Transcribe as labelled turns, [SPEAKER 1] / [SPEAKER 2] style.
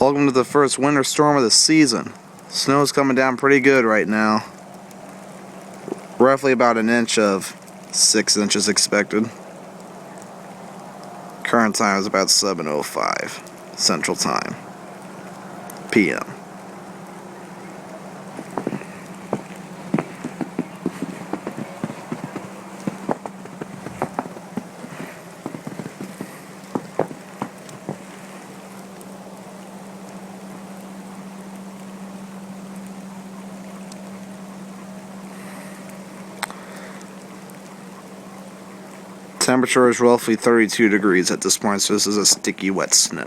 [SPEAKER 1] Welcome to the first winter storm of the season. Snow's coming down pretty good right now. Roughly about an inch of 6 inches expected. Current time is about 7:05 Central Time PM. Temperature is roughly 32 degrees at this point, so this is a sticky, wet snow.